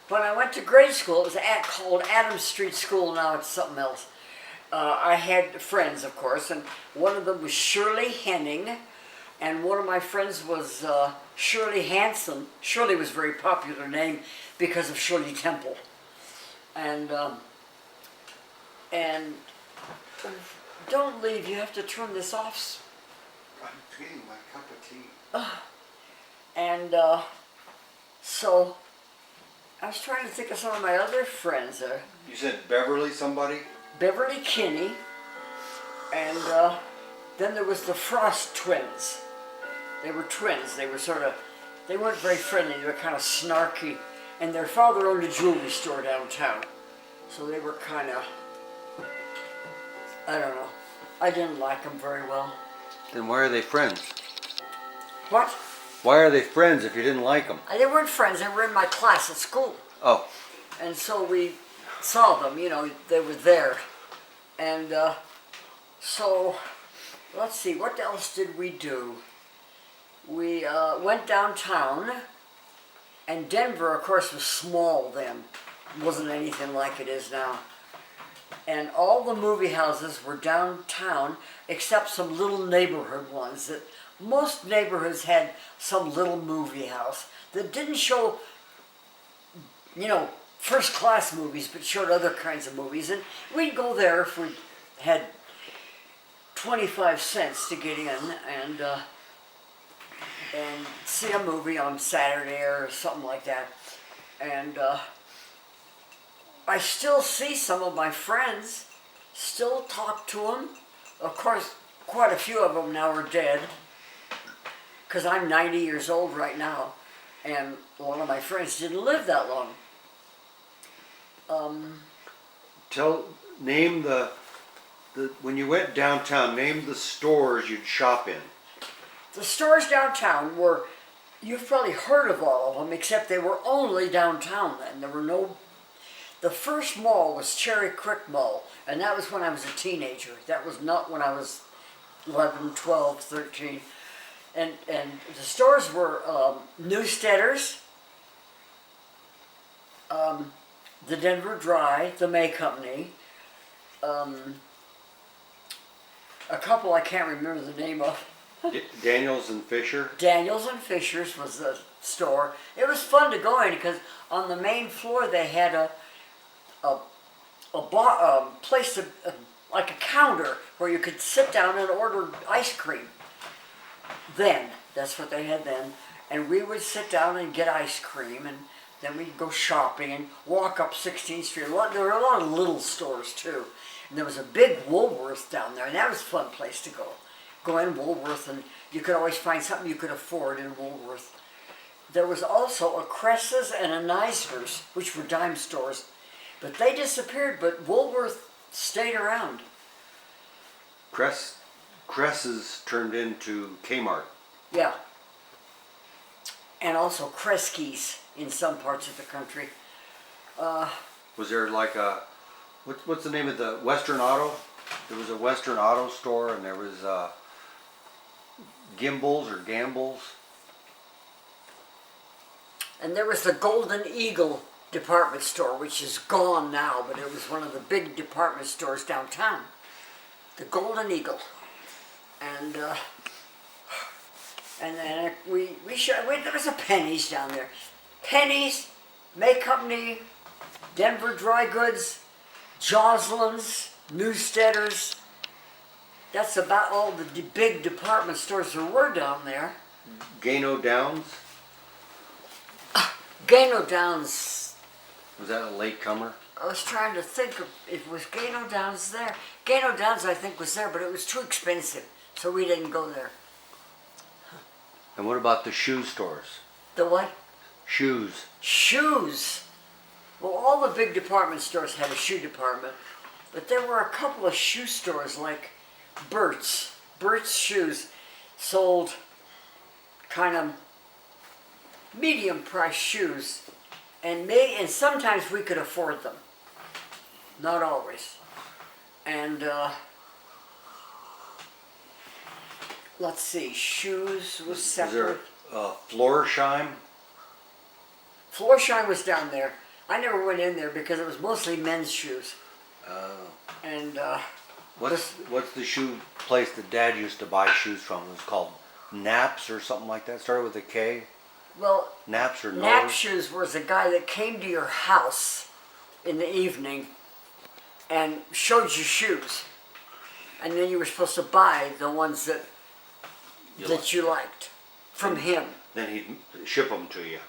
when I went to grade school, it was called Adams Street School. Now it's something else. I had friends, of course, and one of them was Shirley Henning, and one of my friends was Shirley Hanson. Shirley was a very popular name because of Shirley Temple. And don't leave, you have to turn this off. I'm getting my cup of tea. And so I was trying to think of some of my other friends. You said Beverly somebody? Beverly Kinney, and then there was the Frost twins. They were twins. They weren't very friendly. They were kind of snarky, and their father owned a jewelry store downtown. So they were kind of, I don't know. I didn't like them very well. Then why are they friends? What? Why are they friends if you didn't like them? They weren't friends. They were in my class at school. Oh. And so we saw them, they were there. And so, let's see, what else did we do? We went downtown, and Denver, of course, was small then. It wasn't anything like it is now. And all the movie houses were downtown, except some little neighborhood ones. That most neighborhoods had some little movie house that didn't show, first class movies, but showed other kinds of movies. And we'd go there if we had 25 cents to get in and see a movie on Saturday or something like that. And I still see some of my friends, still talk to them. Of course, quite a few of them now are dead, because I'm 90 years old right now, and one of my friends didn't live that long. Name the when you went downtown, name the stores you'd shop in. The stores downtown were, you've probably heard of all of them, except they were only downtown then. There were no, the first mall was Cherry Creek Mall, and that was when I was a teenager. That was not when I was 11, 12, 13. And the stores were Newsteaders, the Denver Dry, the May Company, a couple I can't remember the name of. Daniels and Fisher? Daniels and Fisher's was the store. It was fun to go in because on the main floor they had a place, like a counter where you could sit down and order ice cream. Then, that's what they had then. And we would sit down and get ice cream, and then we'd go shopping and walk up 16th Street. There were a lot of little stores too. And there was a big Woolworth down there, and that was a fun place to go. Go in Woolworth, and you could always find something you could afford in Woolworth. There was also a Cress's and a Neisner's, which were dime stores. But they disappeared, but Woolworth stayed around. Cress's turned into Kmart. Yeah. And also Kresge's in some parts of the country. Was there like a, what's the name of the Western Auto? There was a Western Auto store, and there was Gimbals or Gambles. And there was the Golden Eagle department store, which is gone now, but it was one of the big department stores downtown. The Golden Eagle. And then there was a Penny's down there. Penny's, May Company, Denver Dry Goods, Joslin's, Newsteaders. That's about all the big department stores there were down there. Gano Downs? Gano Downs. Was that a latecomer? I was trying to think if it was Gano Downs there. Gano Downs, I think, was there, but it was too expensive, so we didn't go there. And what about the shoe stores? The what? Shoes. Shoes. Well, all the big department stores had a shoe department, but there were a couple of shoe stores like Burt's. Burt's Shoes sold kind of medium-priced shoes, and sometimes we could afford them. Not always. And let's see, shoes was separate. Was there Florsheim? Florsheim was down there. I never went in there because it was mostly men's shoes. Oh. And What's the shoe place that Dad used to buy shoes from? It was called Naps or something like that. Started with a K. well, Naps or Nap Nose? Shoes was a guy that came to your house in the evening and showed you shoes. And then you were supposed to buy the ones that you liked from him. Then he'd ship them to you.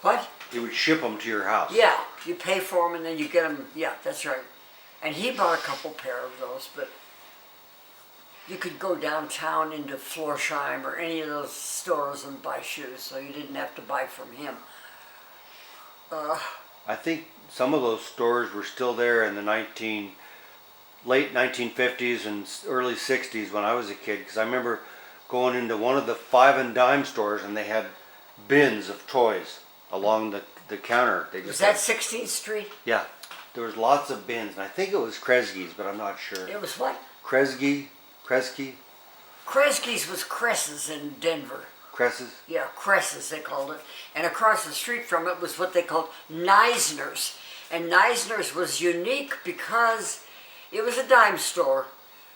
What? He would ship them to your house. Yeah, you pay for them and then you get them. Yeah, that's right. And he bought a couple pair of those, but you could go downtown into Florsheim or any of those stores and buy shoes, so you didn't have to buy from him. I think some of those stores were still there in the late 1950s and early 60s when I was a kid, because I remember going into one of the 5 and dime stores and they had bins of toys along the counter. They Was just that had, 16th Street? yeah, there was lots of bins, and I think it was Kresge's, but I'm not sure. It was what? Kresge? Kresge's was Cress's in Denver. Cresses? Yeah, Cress's they called it. And across the street from it was what they called Neisner's. And Neisner's was unique because it was a dime store,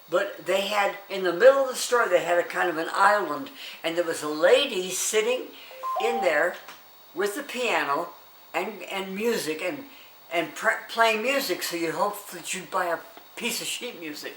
but they had, in the middle of the store, they had a kind of an island, and there was a lady sitting in there with the piano and music and playing music, so you hope that you'd buy a piece of sheet music.